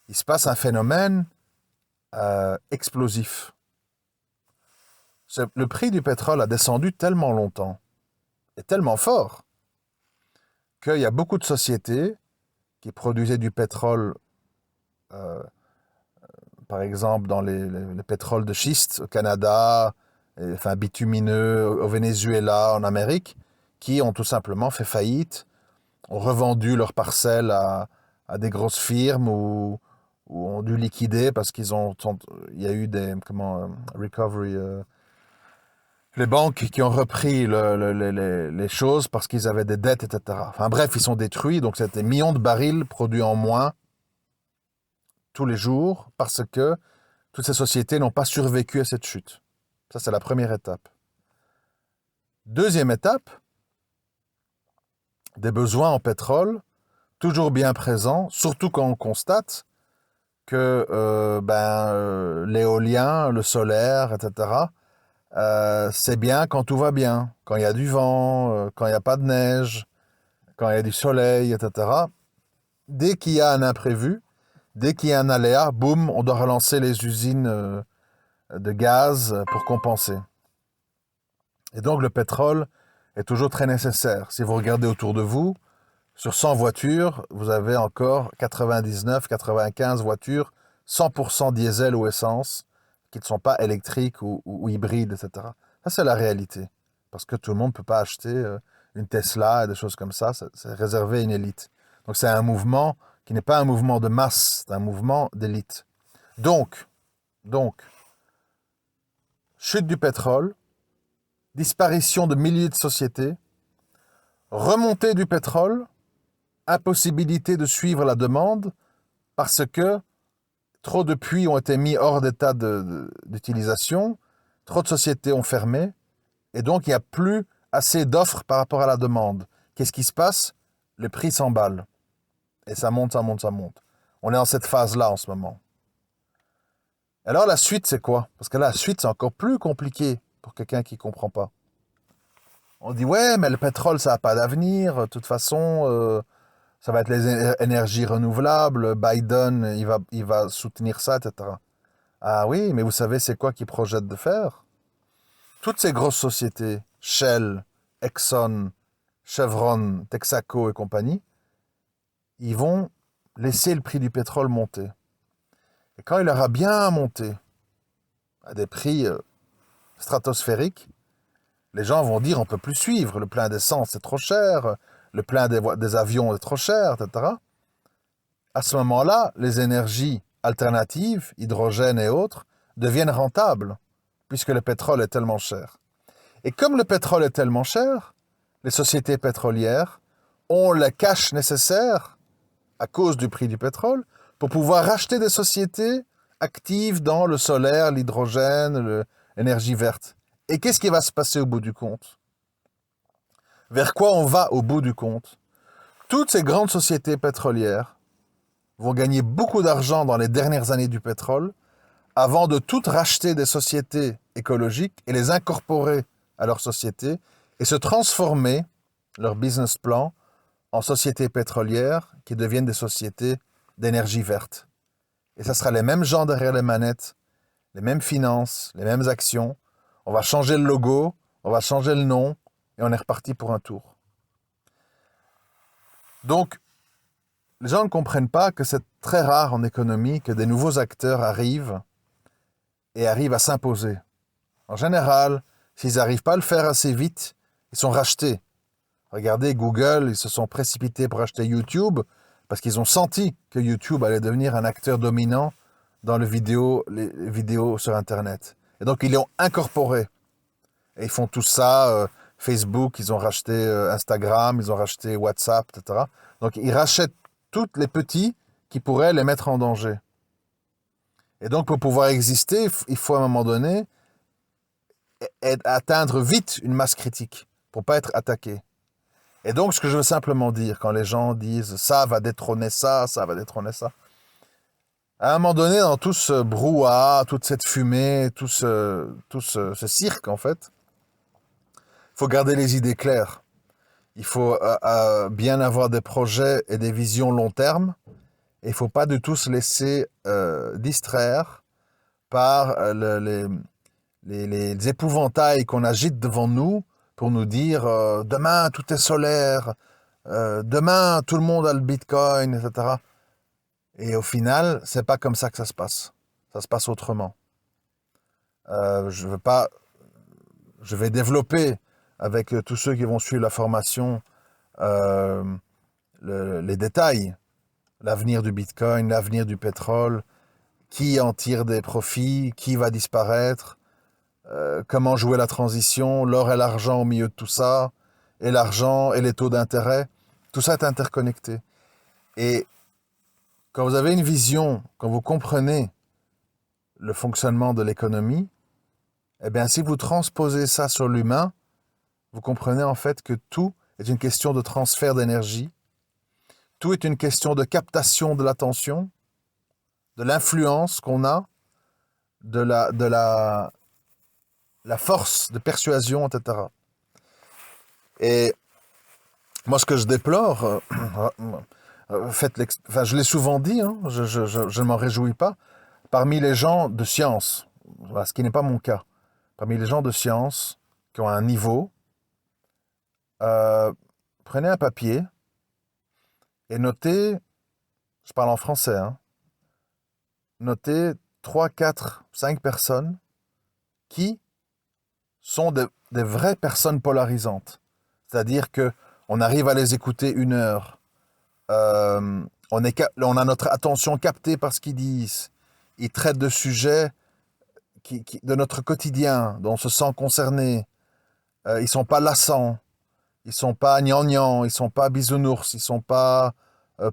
Il se passe un phénomène explosif. Le prix du pétrole a descendu tellement longtemps et tellement fort qu'il y a beaucoup de sociétés qui produisaient du pétrole, euh, par exemple dans les pétroles de schiste au Canada, enfin bitumineux au Venezuela, en Amérique, qui ont tout simplement fait faillite, ont revendu leurs parcelles à des grosses firmes ou ont dû liquider parce il y a eu des recovery, les banques qui ont repris les choses parce qu'ils avaient des dettes, etc. Enfin bref, ils sont détruits, donc c'est des millions de barils produits en moins tous les jours parce que toutes ces sociétés n'ont pas survécu à cette chute. Ça, c'est la première étape. Deuxième étape, des besoins en pétrole toujours bien présents, surtout quand on constate que l'éolien, le solaire, etc., c'est bien quand tout va bien, quand il y a du vent, quand il n'y a pas de neige, quand il y a du soleil, etc. Dès qu'il y a un imprévu, dès qu'il y a un aléa, boum, on doit relancer les usines de gaz pour compenser. Et donc le pétrole est toujours très nécessaire. Si vous regardez autour de vous, sur 100 voitures, vous avez encore 99, 95 voitures 100% diesel ou essence, qui ne sont pas électriques ou hybrides, etc. Ça, c'est la réalité. Parce que tout le monde ne peut pas acheter une Tesla et des choses comme ça. C'est réservé à une élite. Donc, c'est un mouvement qui n'est pas un mouvement de masse, c'est un mouvement d'élite. Donc, chute du pétrole, disparition de milliers de sociétés, remontée du pétrole, impossibilité de suivre la demande parce que trop de puits ont été mis hors d'état d'utilisation, trop de sociétés ont fermé, et donc il n'y a plus assez d'offres par rapport à la demande. Qu'est-ce qui se passe? Le prix s'emballe. Et ça monte, ça monte, ça monte. On est dans cette phase-là en ce moment. Alors la suite, c'est quoi? Parce que là, la suite, c'est encore plus compliqué pour quelqu'un qui ne comprend pas. On dit, ouais, mais le pétrole, ça n'a pas d'avenir. De toute façon, ça va être les énergies renouvelables. Biden, il va soutenir ça, etc. Ah oui, mais vous savez, c'est quoi qu'ils projettent de faire? Toutes ces grosses sociétés, Shell, Exxon, Chevron, Texaco et compagnie, ils vont laisser le prix du pétrole monter. Et quand il aura bien monté à des prix stratosphériques, les gens vont dire on ne peut plus suivre, le plein d'essence c'est trop cher, le plein des avions est trop cher, etc. À ce moment-là, les énergies alternatives, hydrogène et autres, deviennent rentables, puisque le pétrole est tellement cher. Et comme le pétrole est tellement cher, les sociétés pétrolières ont le cash nécessaire, à cause du prix du pétrole, pour pouvoir racheter des sociétés actives dans le solaire, l'hydrogène, l'énergie verte. Et qu'est-ce qui va se passer au bout du compte? Vers quoi on va au bout du compte? Toutes ces grandes sociétés pétrolières vont gagner beaucoup d'argent dans les dernières années du pétrole avant de toutes racheter des sociétés écologiques et les incorporer à leur société et se transformer, leur business plan, en sociétés pétrolières qui deviennent des sociétés d'énergie verte. Et ça sera les mêmes gens derrière les manettes, les mêmes finances, les mêmes actions. On va changer le logo, on va changer le nom et on est reparti pour un tour. Donc, les gens ne comprennent pas que c'est très rare en économie que des nouveaux acteurs arrivent à s'imposer. En général, s'ils n'arrivent pas à le faire assez vite, ils sont rachetés. Regardez Google, ils se sont précipités pour acheter YouTube parce qu'ils ont senti que YouTube allait devenir un acteur dominant dans les vidéos sur Internet. Et donc, ils l'ont incorporé. Et ils font tout ça, Facebook, ils ont racheté Instagram, ils ont racheté WhatsApp, etc. Donc, ils rachètent tous les petits qui pourraient les mettre en danger. Et donc, pour pouvoir exister, il faut à un moment donné atteindre vite une masse critique pour ne pas être attaqué. Et donc, ce que je veux simplement dire, quand les gens disent « ça va détrôner ça, ça va détrôner ça », à un moment donné, dans tout ce brouhaha, toute cette fumée, tout ce cirque, en fait, il faut garder les idées claires. Il faut bien avoir des projets et des visions long terme. Et il ne faut pas du tout se laisser distraire par les épouvantails qu'on agite devant nous pour nous dire demain tout est solaire, demain tout le monde a le bitcoin, etc. Et au final, c'est pas comme ça que ça se passe. Ça se passe autrement. Je vais développer avec tous ceux qui vont suivre la formation les détails, l'avenir du bitcoin, l'avenir du pétrole, qui en tire des profits, qui va disparaître, comment jouer la transition, l'or et l'argent au milieu de tout ça, et l'argent et les taux d'intérêt, tout ça est interconnecté. Et quand vous avez une vision, quand vous comprenez le fonctionnement de l'économie, eh bien si vous transposez ça sur l'humain, vous comprenez en fait que tout est une question de transfert d'énergie, tout est une question de captation de l'attention, de l'influence qu'on a, de la force de persuasion, etc. Et moi, ce que je déplore, je l'ai souvent dit, hein, je ne m'en réjouis pas, parmi les gens de science, ce qui n'est pas mon cas, parmi les gens de science qui ont un niveau, prenez un papier et notez, je parle en français, hein, notez 3, 4, 5 personnes qui sont des vraies personnes polarisantes. C'est-à-dire qu'on arrive à les écouter 1 heure, on a notre attention captée par ce qu'ils disent, ils traitent de sujets de notre quotidien, dont on se sent concerné, ils ne sont pas lassants, ils ne sont pas gnangnans, ils ne sont pas bisounours, ils ne sont pas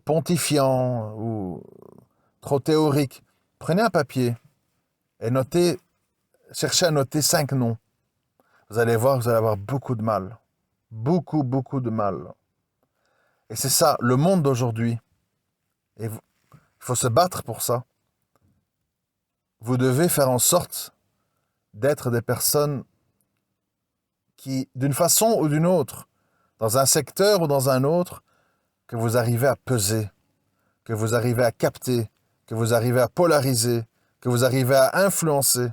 pontifiants ou trop théoriques. Prenez un papier et cherchez à noter 5 noms. Vous allez voir, vous allez avoir beaucoup de mal. Beaucoup, beaucoup de mal. Et c'est ça, le monde d'aujourd'hui. Et il faut se battre pour ça. Vous devez faire en sorte d'être des personnes qui, d'une façon ou d'une autre, dans un secteur ou dans un autre, que vous arrivez à peser, que vous arrivez à capter, que vous arrivez à polariser, que vous arrivez à influencer.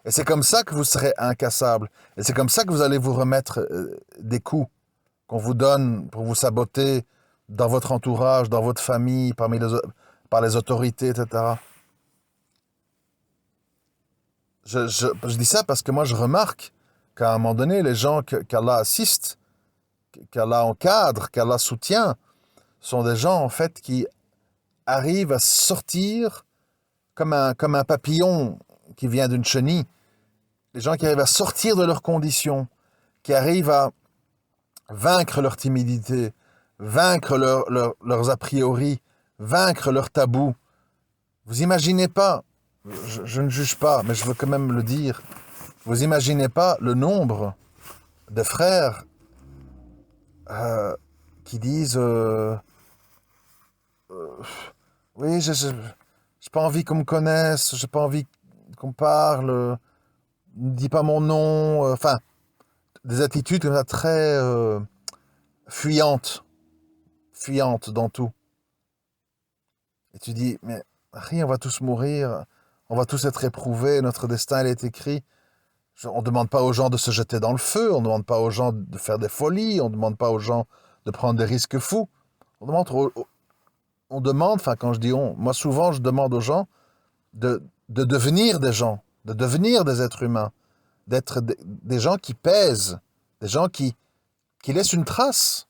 Et c'est comme ça que vous serez incassable. Et c'est comme ça que vous allez vous remettre des coups qu'on vous donne pour vous saboter dans votre entourage, dans votre famille, par les autorités, etc. Je dis ça parce que moi, je remarque qu'à un moment donné, les gens qu'Allah assiste, qu'Allah encadre, qu'Allah soutient, sont des gens, en fait, qui arrivent à sortir comme un papillon qui vient d'une chenille. Les gens qui arrivent à sortir de leurs conditions, qui arrivent à vaincre leur timidité, vaincre leurs a priori, vaincre leurs tabous. Vous imaginez pas, je ne juge pas, mais je veux quand même le dire, vous imaginez pas le nombre de frères qui disent oui, j'ai pas envie qu'on me connaisse, j'ai pas envie qu'on parle, ne dis pas mon nom, enfin, des attitudes comme ça très fuyantes, fuyantes dans tout. Et tu dis, mais rien, on va tous mourir, on va tous être éprouvés, notre destin il est écrit. On ne demande pas aux gens de se jeter dans le feu, on ne demande pas aux gens de faire des folies, on ne demande pas aux gens de prendre des risques fous. On demande, enfin quand je dis on, moi souvent je demande aux gens de devenir des gens, de devenir des êtres humains, d'être des gens qui pèsent, des gens qui laissent une trace.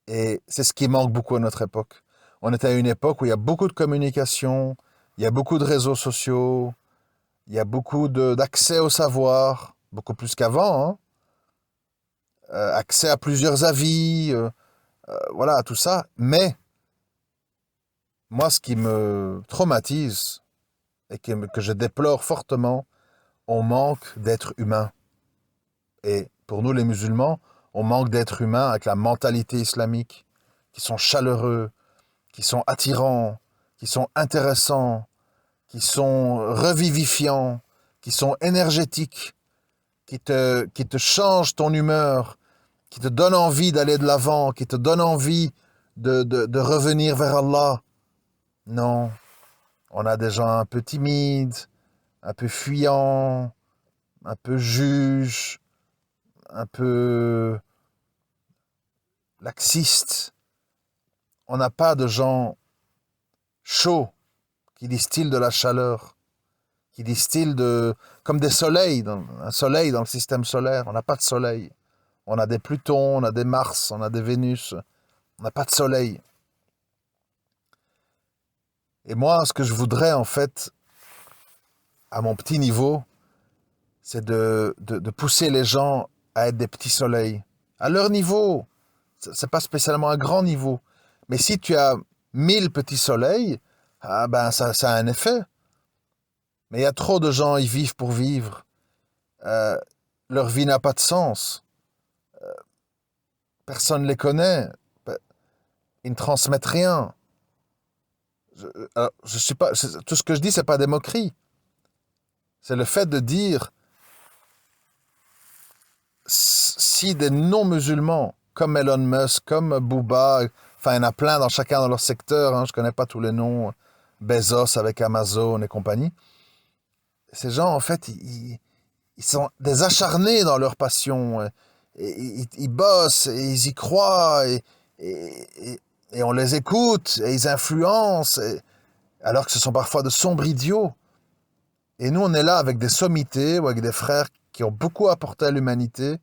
Et c'est ce qui manque beaucoup à notre époque. On est à une époque où il y a beaucoup de communication, il y a beaucoup de réseaux sociaux, il y a beaucoup d'accès au savoir, beaucoup plus qu'avant, hein. Accès à plusieurs avis, voilà, tout ça. Mais moi, ce qui me traumatise et que je déplore fortement, on manque d'êtres humains. Et pour nous, les musulmans, on manque d'êtres humains avec la mentalité islamique, qui sont chaleureux, qui sont attirants, qui sont intéressants, qui sont revivifiants, qui sont énergétiques, qui te changent ton humeur, qui te donnent envie d'aller de l'avant, qui te donnent envie de revenir vers Allah. Non, on a des gens un peu timides, un peu fuyants, un peu juges, un peu laxistes. On n'a pas de gens chauds qui distillent de la chaleur, qui distillent comme des soleils, un soleil dans le système solaire. On n'a pas de soleil. On a des Plutons, on a des Mars, on a des Vénus. On n'a pas de soleil. Et moi, ce que je voudrais, en fait, à mon petit niveau, c'est de pousser les gens à être des petits soleils. À leur niveau. C'est pas spécialement un grand niveau. Mais si tu as 1000 petits soleils, ah ben ça a un effet. Mais il y a trop de gens, ils vivent pour vivre. Leur vie n'a pas de sens. Personne ne les connaît. Ils ne transmettent rien. Je suis pas, tout ce que je dis, c'est pas des moqueries. C'est le fait de dire si des non-musulmans, comme Elon Musk, comme Booba, enfin il y en a plein chacun dans leur secteur, hein, je connais pas tous les noms, Bezos avec Amazon et compagnie, ces gens en fait ils sont des acharnés dans leur passion, ils bossent, et ils y croient, et on les écoute, et ils influencent, alors que ce sont parfois de sombres idiots. Et nous, on est là avec des sommités ou avec des frères qui ont beaucoup apporté à l'humanité,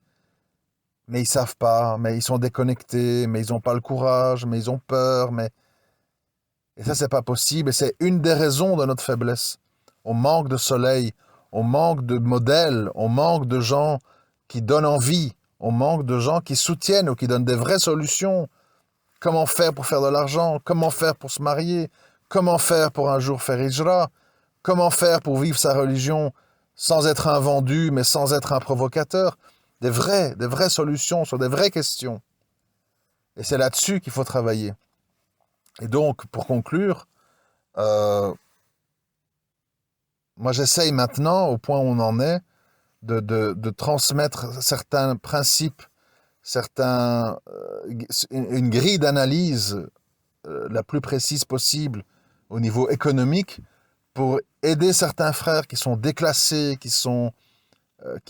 mais ils savent pas, mais ils sont déconnectés, mais ils n'ont pas le courage, mais ils ont peur, mais... Et ça, c'est pas possible, et c'est une des raisons de notre faiblesse. On manque de soleil, on manque de modèles, on manque de gens qui donnent envie, on manque de gens qui soutiennent ou qui donnent des vraies solutions. Comment faire pour faire de l'argent? Comment faire pour se marier? Comment faire pour un jour faire hijra? Comment faire pour vivre sa religion sans être un vendu, mais sans être un provocateur? Des vraies solutions sur des vraies questions. Et c'est là-dessus qu'il faut travailler. Et donc, pour conclure, moi j'essaye maintenant, au point où on en est, de transmettre certains principes, une grille d'analyse la plus précise possible au niveau économique pour aider certains frères qui sont déclassés, qui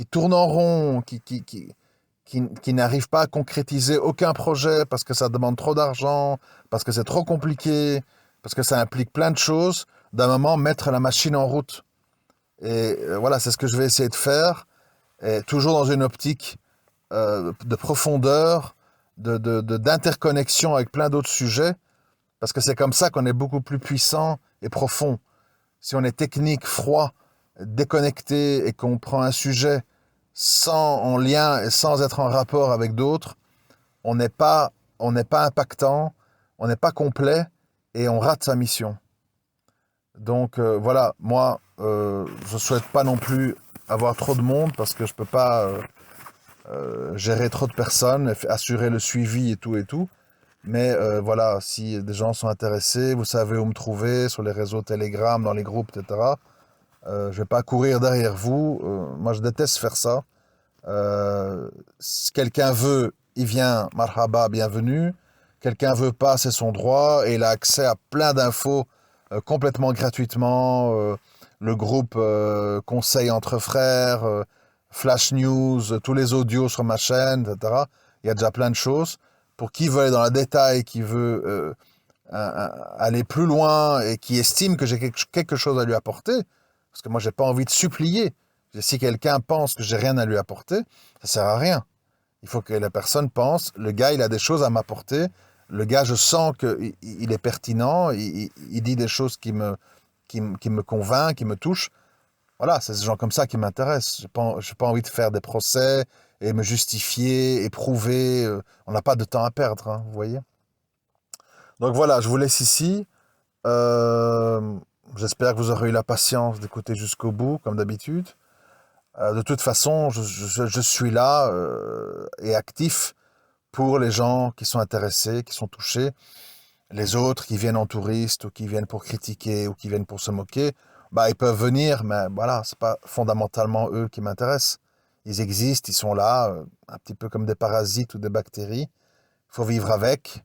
tournent en rond, qui n'arrivent pas à concrétiser aucun projet parce que ça demande trop d'argent, parce que c'est trop compliqué, parce que ça implique plein de choses, d'un moment mettre la machine en route. Et voilà, c'est ce que je vais essayer de faire, et toujours dans une optique de profondeur, d'interconnexion avec plein d'autres sujets, parce que c'est comme ça qu'on est beaucoup plus puissant et profond. Si on est technique, froid, déconnecté et qu'on prend un sujet sans en lien et sans être en rapport avec d'autres, on n'est pas impactant, on n'est pas complet et on rate sa mission. Donc voilà, moi, je souhaite pas non plus avoir trop de monde parce que je peux pas gérer trop de personnes, assurer le suivi et tout et tout. Mais voilà, si des gens sont intéressés, vous savez où me trouver, sur les réseaux Telegram, dans les groupes, etc. Je vais pas courir derrière vous. Moi, je déteste faire ça. Si quelqu'un veut, il vient, marhaba, bienvenue. Quelqu'un veut pas, c'est son droit. Et il a accès à plein d'infos complètement gratuitement. Le groupe Conseil entre frères, Flash News, tous les audios sur ma chaîne, etc. Il y a déjà plein de choses. Pour qui veut aller dans le détail, qui veut aller plus loin et qui estime que j'ai quelque chose à lui apporter, parce que moi, j'ai pas envie de supplier. Si quelqu'un pense que j'ai rien à lui apporter, ça sert à rien. Il faut que la personne pense, le gars, il a des choses à m'apporter. Le gars, je sens qu'il est pertinent, il dit des choses qui me convainquent, qui me touchent. Voilà, c'est ces gens comme ça qui m'intéressent. J'ai pas envie de faire des procès et me justifier et prouver. On n'a pas de temps à perdre, hein, vous voyez. Donc voilà, je vous laisse ici. Euh, J'espère que vous aurez eu la patience d'écouter jusqu'au bout, comme d'habitude. De toute façon, je suis là et actif pour les gens qui sont intéressés, qui sont touchés. Les autres qui viennent en touriste ou qui viennent pour critiquer ou qui viennent pour se moquer, bah, ils peuvent venir, mais voilà, c'est pas fondamentalement eux qui m'intéressent. Ils existent, ils sont là, un petit peu comme des parasites ou des bactéries. Il faut vivre avec.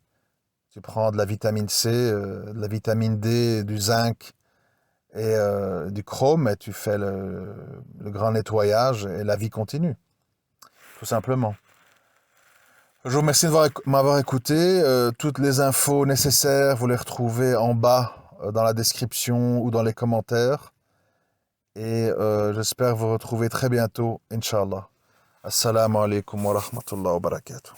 Tu prends de la vitamine C, de la vitamine D, du zinc et du chrome et tu fais le grand nettoyage et la vie continue, tout simplement. Je vous remercie de m'avoir écouté. Toutes les infos nécessaires, vous les retrouvez en bas dans la description ou dans les commentaires. Et j'espère vous retrouver très bientôt, Inch'Allah. Assalamu alaikum wa rahmatullahi wa barakatuh.